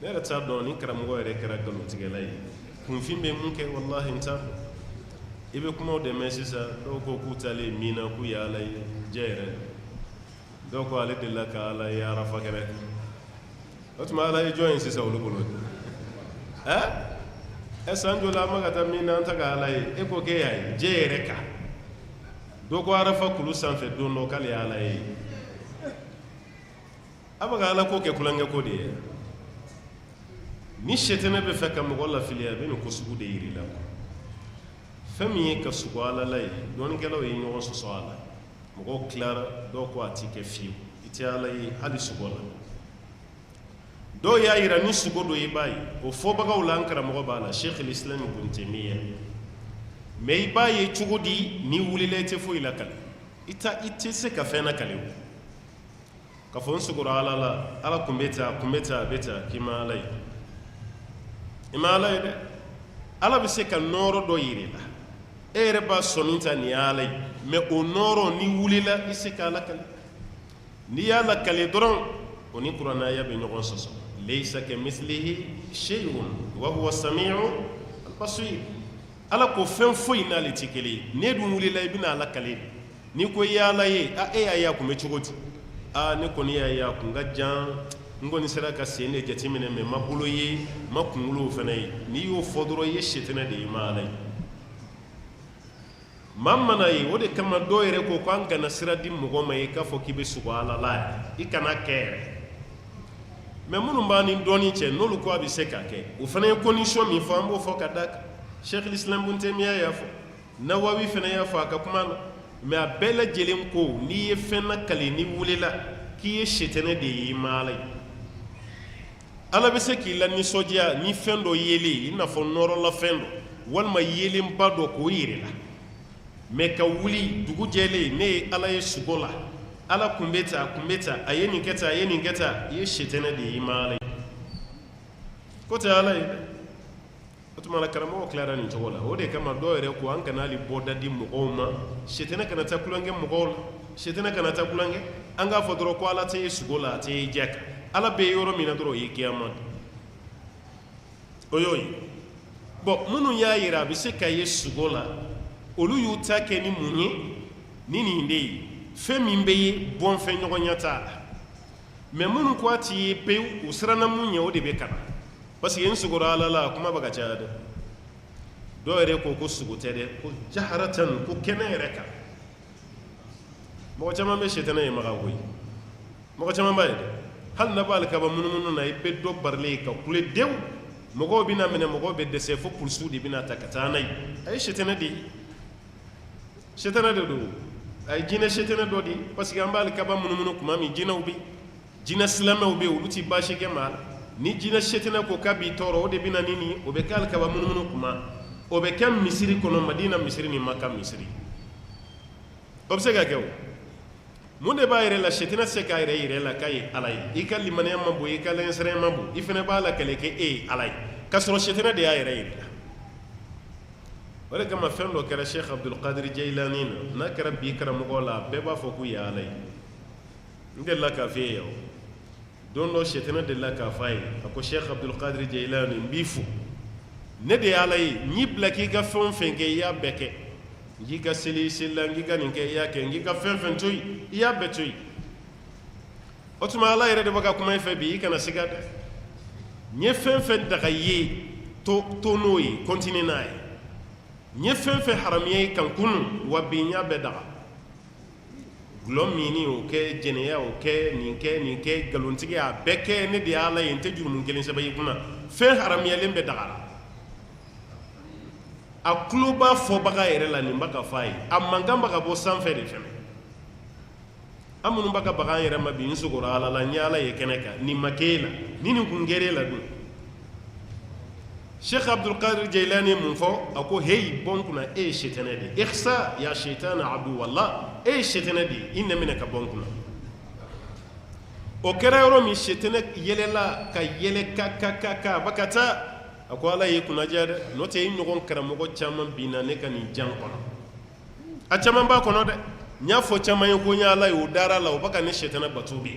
ne yɛrɛ t'a dɔn ni karamɔgɔ yɛrɛ kɛra nkalontigɛla ye kunfin bɛ mun kɛ wallahi n t'a dɔn i bɛ kumaw dɛmɛ sisan dɔw ko k'u taalen min na k'u ye ala ye jɛ yɛrɛ dɔw ko ale delila ka ala ye arafa kɛrɛ o tuma ala ye jɔn ye sisan olu bolo san jɔ la an ma ka taa min na an ta ka ala ye e ko k'e y'a ye jɛ yɛrɛ kan dɔw ko arafa kulu sanfɛ don dɔ k'ale ye ala ye a bɛ ka ala ko kɛ kulonkɛ ko de ye ni sɛtɛnɛ bɛ fɛ ka mɔgɔ lafiliya a bɛ nin ko sugu de yiri la fɛn min ye ka sugu ala la ye dɔɔnikɛlaw ye ɲɔgɔn sɔsɔ a la mɔgɔw tilara dɔw ko a ti kɛ fiyewu i tɛ ala ye hali sugu la dɔw y'a yira ni sugu do i b'a ye o fɔbagaw la an karamɔgɔ b'a la Sheikh al-Islam Ibn Taymiyyah mais i b'a ye cogo di ni wulila i tɛ foyi la kale i tɛ se ka fɛn na kale o ka fɔ n sugura ala la ala kun bɛ taa a bɛ taa k'i ma ala ye i ma ala ye dɛ ala bɛ se ka nɔɔrɔ dɔ yiri la e yɛrɛ b'a sɔnni ta nin ye ala ye mais o nɔɔrɔ ni wulila i se ka ala kale n'i y'a la kale dɔrɔn o ni kuranaya bɛ ɲɔgɔn sɔsɔ laysa kamithlihi shay'un wa huwa as-sami'u al-basir ala ko fɛn foyi n'ale tɛ kelen ye ne dun wulila i bɛna ala kale n'i ko i ye ala ye e y'a ye a kun bɛ cogo di ne kɔni y'a ye a kun ka jan n kɔni sera ka sen de jateminɛ mais ma bolo ye ma kunkolo fana ye n'i y'o fɔ dɔrɔn i ye sɛtɛnɛ de ye ma ala ye maa mana ye o de kama dɔw yɛrɛ ko k'an kana sira di mɔgɔ ma ye k'a fɔ k'i bɛ sugu ala la i kana kɛ yɛrɛ mais minnu b'a ni dɔɔni cɛ n'olu ko a bɛ se k'a kɛ o fana ye condition min fɔ an b'o fɔ ka d'a kan Sheikh al-Islam Ibn Taymiyyah y'a fɔ Nawawi fana y'a fɔ a ka kuma na mais a bɛɛ lajɛlen ko n'i ye fɛn lakale ni wulila k'i ye sɛtɛnɛ de ye i ma ala ye ala bɛ se k'i la nisɔndiya ni fɛn dɔ yeli i n'a fɔ nɔrɔla fɛn dɔ walima yelenba dɔ k'o yiri la mais ka wuli dugu jɛlen ne ye ala ye sugo la ala kun bɛ ta a ye nin kɛ tan i ye sɛtɛnɛ de ye i ma ala ye ko tɛ ala ye dɛ o tuma na karamɔgɔ tilara nin cogo la o de kama dɔw yɛrɛ ko an kana hali bɔda di mɔgɔw ma sɛtɛnɛ kana taa kulonkɛ mɔgɔw la sɛtɛnɛ kana taa kulonkɛ an k'a fɔ dɔrɔn ko ala tɛ ye sugo la a tɛ ye jɛ kan ala bɛ yɔrɔ min na dɔrɔn o ye kiyama o y'o ye bɔn minnu y'a yira a bɛ se ka ye sugo la olu y'u ta kɛ ni mun ye ni nin de ye fɛn min bɛ ye bɔnfɛn ɲɔgɔnya t'a la mais minnu ko a ti ye pewu u siranna mun ɲɛ o de bɛ kana parce que n sugora ala la kuma bɛ ka caya dɛ dɔw yɛrɛ ko sugu tɛ dɛ ko jaharatan ko kɛnɛ yɛrɛ kan mɔgɔ caman bɛ sɛtɛnɛ ye maga koyi mɔgɔ caman b'a ye dɛ hali na b'ale kaba munumunu na i bɛ dɔ barilen ka kule dewu mɔgɔw bɛna minɛ mɔgɔw bɛ dɛsɛ fo polisiw de bɛna ta ka taa n'a ye a ye sɛtɛnɛ de ye sɛtɛnɛ de don a ye jinɛ sɛtɛnɛ dɔ de parce que an b'ale kaba munumunu kuma min jinɛw bɛ jinɛ silamɛw bɛ olu ti baasi kɛ maa la ni jinɛ sɛtɛnɛ ko k'a b'i tɔɔrɔ o de bɛna ni nin o bɛ kɛ ale kaba munumunu kuma o bɛ kɛ misiri kɔnɔ madina misiri ni maka misiri o bɛ se ka kɛ o mun de b'a yɛrɛ la sɛtɛnɛ se k'a yɛrɛ yɛrɛ la k'a ye ala ye i ka limaniya ma bon i ka lɛnsɛrɛya ma bon i fana b'a la kɛlɛ kɛ e ye ala ye k'a sɔrɔ sɛtɛnɛ de y'a yɛrɛ yɛrɛ la o de kama fɛn dɔ kɛra Sheikh Abdul Qadir Jailani na n'a kɛra bi karamɔgɔ la bɛɛ b'a fɔ k'u ye ala ye n delila k'a f'i ye o don dɔ sɛtɛnɛ delila k'a f'a ye a ko Sheikh Abdul Qadir Jailani n b'i fo ne de ye ala ye n y'i bila k'i ka fɛn o fɛn kɛ i y'a bɛɛ kɛ n k'i ka seli la n k'i ka nin kɛ i y'a kɛ n k'i ka fɛn fɛn to yen i y'a bɛɛ to yen o tuma ala yɛrɛ de bɛ ka kuma i fɛ bi i kana siga dɛ n ye fɛn fɛn daga i ye to n'o ye continue n'a ye n ye fɛn fɛn haramiya i kan kunun wa bi n y'a bɛɛ daga gulɔ mini o kɛ jɛnɛya o kɛ nin kɛ nkalontigɛ a bɛɛ kɛ ne de ye ala ye n tɛ jurumu kelen sɛbɛn i kunna fɛn haramiyalen bɛ dagara a tulo b'a fɔbaga yɛrɛ la nin b'a ka fɔ a ye a mankan b'a ka bɔ sanfɛ de fɛnɛ an minnu b'a ka baga an yɛrɛ ma bi n sogora ala la n ye ala ye kɛnɛ kan nin ma kɛ e la ni nin kun kɛra e la dun Sheikh Abdul Qadir Jailani mun fɔ a ko heyi bɔ n kunna e ye sɛtɛnɛ de ihsa ya shaitana abdu wallah e ye sɛtɛnɛ de i nɛminɛ ka bɔ n kunna o kɛra yɔrɔ min sɛtɛnɛ yɛlɛla ka yɛlɛ ka a ba ka taa a ko ala y'i kunnadiya dɛ n'o tɛ i ɲɔgɔn karamɔgɔ caman binna ne ka nin jan kɔnɔ a caman b'a kɔnɔ dɛ n y'a fɔ caman ye ko n ye ala ye o dara la o b'a ka ne sɛtɛnɛ bato bi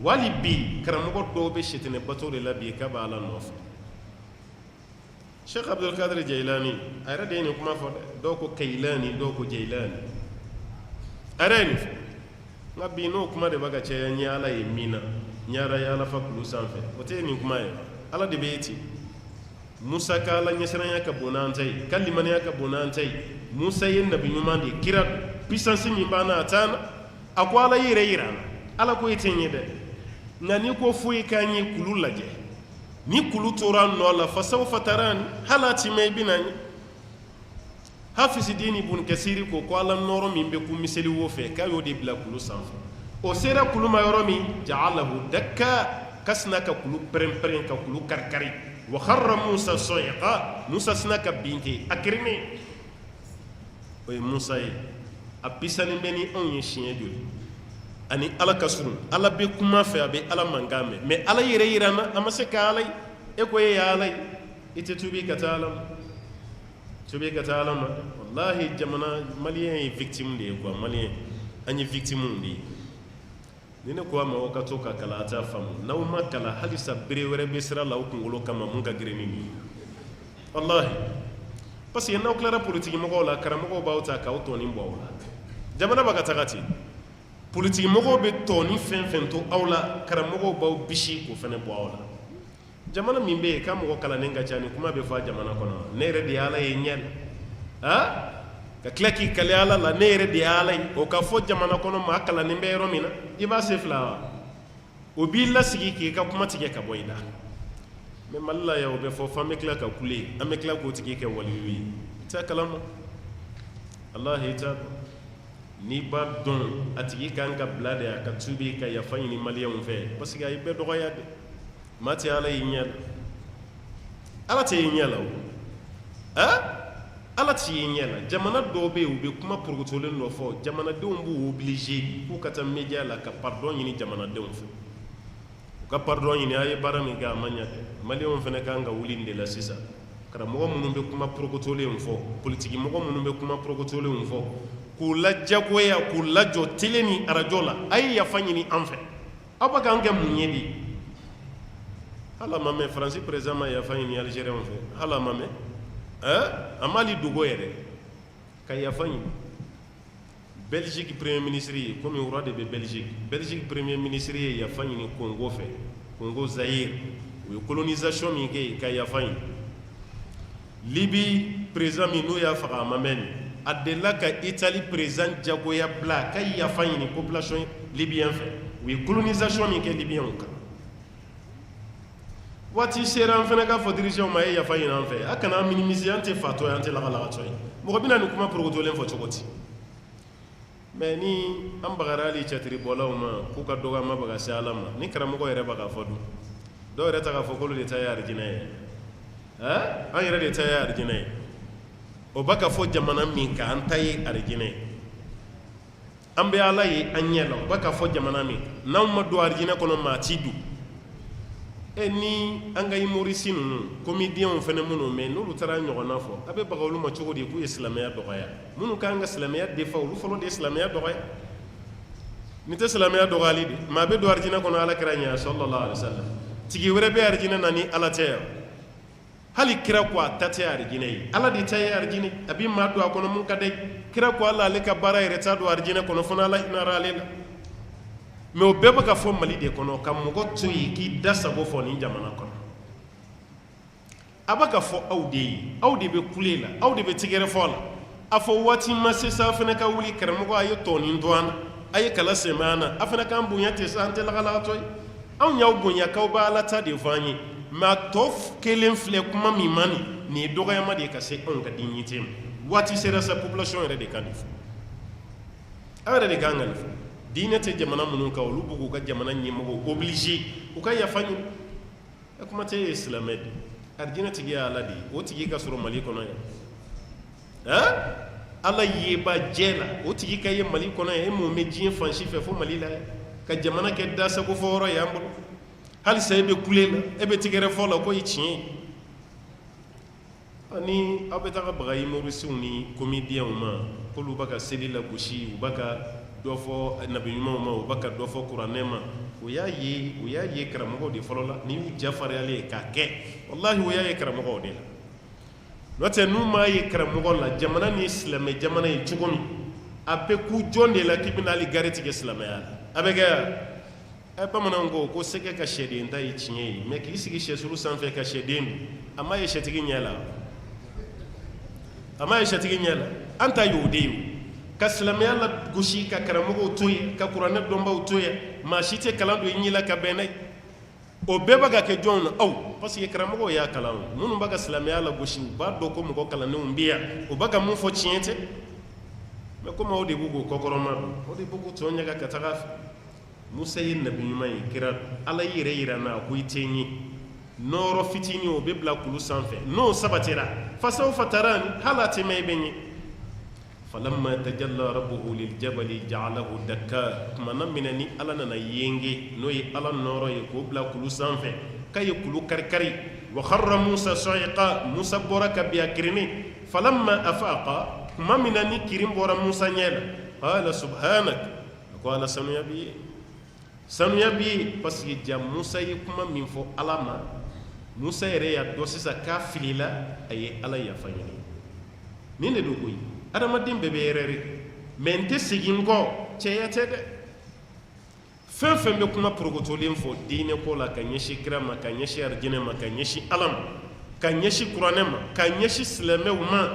wali bi karamɔgɔ dɔw bɛ sitɛnɛ bato de la bi k'a b'a la nɔfɛ Sheikh Abdul Qadir Jailani a yɛrɛ de ye nin kuma fɔ dɛ dɔw ko Kailani dɔw ko Jailani a yɛrɛ ye nin fɔ nka bi n'o kuma de bɛ ka caya n ye Ala ye min na n ye Ala fa kulu sanfɛ o tɛ nin kuma ye Ala de bɛ ye ten Musa ka Ala ɲɛsiranya ka bon n'an ta ye ka limaniya ka bon n'an ta ye Musa ye nabi ɲuman de ye kira puissance min b'an na a t'an na a ko Ala yɛrɛ yira an na Ala ko e tɛ n ye dɛ nka n'i ko foyi k'an ye kulu lajɛ ni kulu tora nɔ la fasawfa tarani hali a ti mɛn i bɛ na n ye Hafiz Dini Ibn Kasiri ko Ala nɔrɔ min bɛ kun miseli wo fɛ k'a y'o de bila kulu sanfɛ o sera kulu ma yɔrɔ min ja'alahu dakka ka sina ka kulu pɛrɛn-pɛrɛn ka kulu kari-kari wa kharra Musa sa'iqa Musa sina ka bin ten a kirinen o ye Musa ye a pisanin bɛ ni anw ye siɲɛ joli ani Ala ka surun Ala bɛ kuma fɛ a bɛ Ala mankan mɛn mais Ala yɛrɛ yira an na a ma se ka Ala ye e ko e ye Ala ye i tɛ tubi ka taa Ala ma tubi ka taa Ala ma wallahi jamana maliyɛn ye victime de ye quoi maliyɛn an ye victime de ye ni ne ko a ma o ka to ka kalan a t'a faamu n'aw ma kalan halisa bere wɛrɛ bɛ sira la aw kunkolo kama mun ka girin ni nin ye wallahi parce que n'aw tilara politiki mɔgɔw la karamɔgɔw b'aw ta k'aw tɔni bɔ aw la jamana b'a ka taga ten politiki mɔgɔw bɛ tɔni fɛn fɛn to aw la karamɔgɔw b'aw bisi k'o fɛnɛ bɔ aw la jamana min bɛ yen k'a mɔgɔ kalannen ka ca ni kuma bɛ fɔ a jamana kɔnɔ ne yɛrɛ de ye Ala ye ɲɛ la ka tila k'i kale Ala la ne yɛrɛ de ye Ala ye o ka fɔ jamana kɔnɔ maa kalannen bɛ yɔrɔ min na i b'a se fila wa o b'i lasigi k'i ka kuma tigɛ ka bɔ i la mais Mali la yan o bɛ fɔ f'an bɛ tila ka kule an bɛ tila k'o tigi kɛ waliyu ye i t'a kalama wallahi i t'a dɔn n'i b'a dɔn a tigi kan ka bila de a ka tubi ka yafa ɲini maliyɛnw fɛ parce que a ye bɛɛ dɔgɔya de maa tɛ Ala y'i ɲɛ la Ala tɛ y'i ɲɛ la o Ala t'i y'i ɲɛ la jamana dɔw bɛ yen u bɛ kuma porokotolen dɔ fɔ jamanadenw b'u obligé k'u ka taa média la ka pardon ɲini jamanadenw fɛ u ka pardon ɲini a ye baara min kɛ a ma ɲɛ dɛ maliyɛnw fana kan ka wuli nin de la sisan karamɔgɔ minnu bɛ kuma porokotolen fɔ politiki mɔgɔ minnu bɛ kuma porokotolen fɔ k'u lajagoya k'u lajɔ télé ni radio la a ye yafa ɲini an fɛ aw bɛ k'an kɛ mun ye de hala ma mɛn Faransi président ma yafa ɲini Algériens fɛ hala ma mɛn a m'ali dogo yɛrɛ ka yafa ɲini Belgique premier ministre ye comme roi de bɛ Belgique premier ministre ye yafa ɲini Congo fɛ Congo Zaïre u ye colonisation min kɛ yen ka yafa ɲini Libye président min n'o y'a faga a ma mɛn a delila ka Italie président jagoya bila ka yafa ɲini population libyen fɛ u ye colonisation min kɛ libyɛnw kan waati sera an fana k'a fɔ dirigeants ma a ye yafa ɲini an fɛ a kana minimiser an tɛ fatɔ ye an tɛ lagalagatɔ ye mɔgɔ bɛna nin kuma porokotolen fɔ cogo di mais ni an bagara hali cɛtiribɔlaw ma k'u ka dɔgɔ an ma baga se Ala ma ni karamɔgɔ yɛrɛ b'a ka fɔ dun dɔw yɛrɛ ta k'a fɔ k'olu de ta ye arijinɛ ye an yɛrɛ de ta ye arijinɛ ye o b'a ka fɔ jamana min kan an ta ye arijinɛ ye an bɛ Ala ye an ɲɛ la o b'a ka fɔ jamana min n'anw ma don arijinɛ kɔnɔ maa t'i dun ni an ka humoriste ninnu comédiens fana minnu mɛ n'olu taara ɲɔgɔnna fɔ a bɛ baga olu ma cogo di k'u ye silamɛya dɔgɔya minnu kan ka silamɛya defa olu fɔlɔ de ye silamɛya dɔgɔya nin tɛ silamɛya dɔgɔyali de maa bɛ don arijinɛ kɔnɔ Ala kira ɲɛ sallallahu alaihi wasallam tigi wɛrɛ bɛ arijinɛ na ni Ala tɛ yan hali kira ko a ta tɛ arijinɛ ye Ala de ta ye arijinɛ a bɛ maa don a kɔnɔ mun ka d'a ye kira ko Ala ale ka baara yɛrɛ t'a don arijinɛ kɔnɔ fo n'Ala hinɛra ale la mais o bɛɛ bɛ ka fɔ Mali de kɔnɔ ka mɔgɔ to yen k'i da sago fɔ nin jamana kɔnɔ a bɛ ka fɔ aw de ye aw de bɛ kule la aw de bɛ tigɛrɛ fɔ la a fɔ waati ma se sa fana ka wuli karamɔgɔ a ye tɔni to an na a ye kala sɛmɛ an na a fana k'an bonya ten sa an tɛ lagalagatɔ ye anw y'aw bonya k'aw bɛ Ala ta de fɔ an ye mais a tɔ kelen filɛ kuma min ma nin ye dɔgɔyama de ye ka se anw ka dignité ma waati sera sa population yɛrɛ de kan nin fɔ aw yɛrɛ de kan ka nin fɔ diinɛ tɛ jamana minnu kan olu b'u k'u ka jamana ɲɛmɔgɔw obligé u ka yafa ɲini e kuma tɛ ye silamɛ de arijinɛ tigi ye Ala de ye o tigi ka sɔrɔ Mali kɔnɔ yan Ala yeba jɛ la o tigi ka ye Mali kɔnɔ yan e mun bɛ diɲɛ fan si fɛ fo Mali la yan ka jamana kɛ dasago fɔ yɔrɔ y'an bolo halisa e bɛ kule la e bɛ tigɛrɛ fɔ la ko ye tiɲɛ ye ni aw bɛ taga baga humoristes ni comédiens ma k'olu b'a ka seli lagosi u b'a ka dɔ fɔ nabi ɲumanw ma u b'a ka dɔ fɔ kuranɛ ma o y'a ye karamɔgɔw de fɔlɔ la ni y'u jafariyalen ye k'a kɛ wallahi o y'a ye karamɔgɔw de la n'o tɛ n'u m'a ye karamɔgɔ la jamana ni silamɛ jamana ye cogo min a bɛ ku jɔn de la k'i bɛna hali gari tigɛ silamɛya la a bɛ kɛ bamananw ko sɛgɛ ka sɛden ta ye tiɲɛ ye mais k'i sigi sɛsulu sanfɛ ka sɛden dun a ma ye sɛtigi ɲɛ la a ma ye sɛtigi ɲɛ la an ta y'o de ye ka silamɛya la gosi ka karamɔgɔw to yen ka kuranɛ dɔnbaw to yen maa si tɛ kalan don i ɲɛ la ka bɛn n'a ye o bɛɛ bɛ ka kɛ jɔnw na aw parce que karamɔgɔw y'a kalan minnu b'a ka silamɛya la gosi u b'a dɔn ko mɔgɔ kalannenw bɛ yan u b'a ka mun fɔ tiɲɛ tɛ mais comme aw de b'u k'o kɔkɔrɔma don aw de b'u k'u tɔ ɲaga ka taga fɛ Musa ye nabi ɲuman ye kira ala yɛrɛ yira na ko i tɛ n ye nɔɔrɔ fitinin o bɛ bila kulu sanfɛ n'o sabatira fasawfa tarani hali a tɛ mɛn i bɛ n ye falamma tajalla rabbuhu liljabali ja'alahu dakka tumana mina ni ala nana yenge n'o ye ala nɔɔrɔ ye k'o bila kulu sanfɛ k'a ye kulu kari-kari wa kharra Musa sa'iqa Musa bɔra ka bin a kirinni falamma afaqa tuma mina ni kirin bɔra Musa ɲɛ la qala subhanak a ko ala sanuya b'i ye sanuya b'i ye parce que ja Musa ye kuma min fɔ ala ma Musa yɛrɛ y'a dɔn sisan k'a filila a ye ala yafa ɲini nin de don koyi adamaden bɛɛ bɛ yɛrɛri mais n tɛ segin n kɔ cɛya tɛ dɛ fɛn fɛn bɛ kuma porokotolen fɔ diinɛ ko la ka ɲɛsin kira ma ka ɲɛsin arijinɛ ma ka ɲɛsin ala ma ka ɲɛsin kuranɛ ma ka ɲɛsin silamɛw ma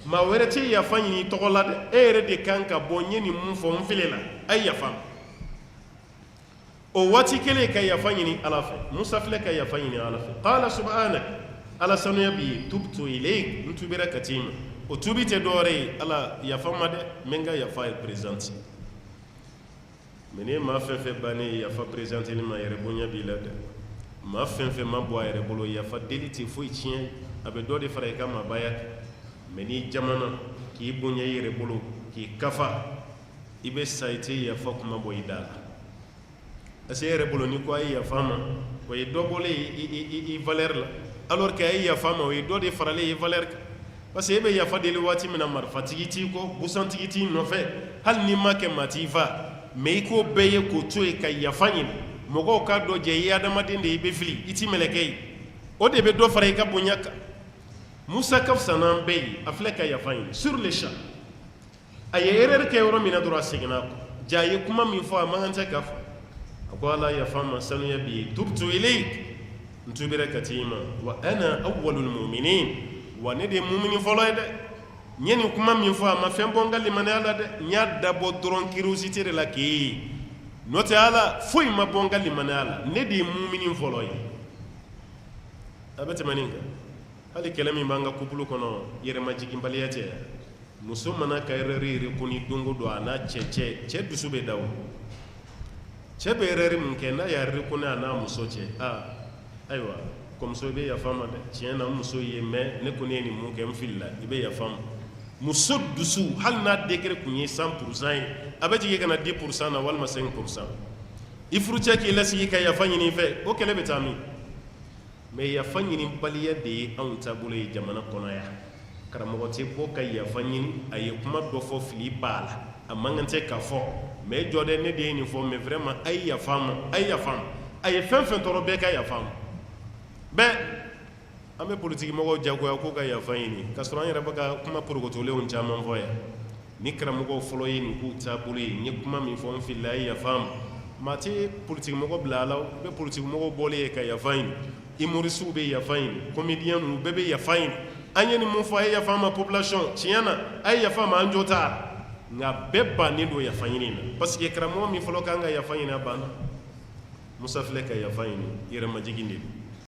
maa wɛrɛ tɛ yafa ɲini i tɔgɔ la dɛ e yɛrɛ de kan ka bɔ n ye nin mun fɔ n fili la a ye yafa o waati kelen ka yafa ɲini ala fɛ Musa filɛ ka yafa ɲini ala fɛ qala subhanak ala sanuya b'i ye tubtu ilayk n tubira ka t'i ma o tubi tɛ dɔwɛrɛ ye ala yafa ma dɛ n bɛ n ka yafa ye présidente mais ni maa fɛn fɛn bannen ye yafa présidenteli ma yɛrɛ bonya b'i la dɛ maa fɛn fɛn ma bɔ a yɛrɛ bolo yafa deli tɛ foyi tiɲɛ a bɛ dɔ de fara i ka maabaya kan mais ni jamana k'i bonya i yɛrɛ bolo k'i kafa i bɛ sa i tɛ yafa kuma bɔ i da la parce que e yɛrɛ bolo ni ko a ye yafa ma o ye dɔ bɔlen i valeur la alors que a ye yafa ma o ye dɔ de faralen i valeur kan parce que e bɛ yafa deli waati min na marifatigi t'i kɔ busantigi t'i nɔfɛ hali n'i ma kɛ maa t'i fa mais i k'o bɛɛ ye k'o to yen ka yafa ɲini mɔgɔw k'a dɔ jɛ i ye adamaden de ye i bɛ fili i t'i mɛlɛkɛ ye o de bɛ dɔ fara i ka bonya kan Musa ka fisa n'an bɛɛ ye a filɛ ka yafa ɲini sur le champ a ye erreur kɛ yɔrɔ min na dɔrɔn a seginna a kɔ ja a ye kuma min fɔ a man kan tɛ k'a fɔ a ko ala yafa ma sanuya b'i ye tubtu ilayk n tubira ka t'i ma wa ana awwalul mu'minin wa ne de ye mumini fɔlɔ ye dɛ n ye nin kuma min fɔ a ma fɛn bɔ n ka limaniya la dɛ n y'a dabɔ dɔrɔn curiosité de la k'e ye n'o tɛ ala foyi ma bɔ n ka limaniya la ne de ye mumini fɔlɔ ye a bɛ tɛmɛ nin kan hali kɛlɛ min b'an ka couple kɔnɔ yɛrɛmajiginbaliya tɛ muso mana ka erreur reconnue don o don a n'a cɛ dusu bɛ da o cɛ bɛ erreur min kɛ n'a y'a reconnaître a n'a muso cɛ ayiwa kɔmuso i bɛ yafa ma dɛ tiɲɛ na n muso ye mais ne ko ne ye nin mun kɛ n filila i bɛ yafa ma muso dusu hali n'a degré kun ye 100% ye a bɛ jigin ka na 10% na walima 5% i furucɛ k'i lasigi ka yafa ɲini i fɛ o kɛlɛ bɛ taa min mais yafa ɲini baliya de ye anw taabolo ye jamana kɔnɔ yan karamɔgɔ tɛ bɔ ka yafa ɲini a ye kuma dɔ fɔ fili b'a la a man kan tɛ ka fɔ mais jɔ dɛ ne de ye nin fɔ mais vraiment a ye yafa ma a ye yafa ma a ye fɛn fɛn tɔɔrɔ bɛɛ ka yafa ma bɛɛ an bɛ politiki mɔgɔw jagoya k'u ka yafa ɲini k'a sɔrɔ an yɛrɛ bɛ ka kuma porokotolenw caman fɔ yan ni karamɔgɔw fɔlɔ ye nin k'u taabolo ye n ye kuma min fɔ n filila a ye yafa ma maa tɛ politiki mɔgɔ bila a la o bɛ politiki mɔgɔw bɔlen ye ka yafa ɲini humorisiw bɛ yafa ɲini comédien ninnu bɛɛ bɛ yafa ɲini an ye nin mun fɔ a ye yafa ma population tiɲɛ na a ye yafa ma an jo t'a la nka bɛɛ bannen don yafa ɲini na parce que karamɔgɔ min fɔlɔ kan ka yafa ɲini a banna Musa filɛ ka yafa ɲini yɛrɛmajigin de don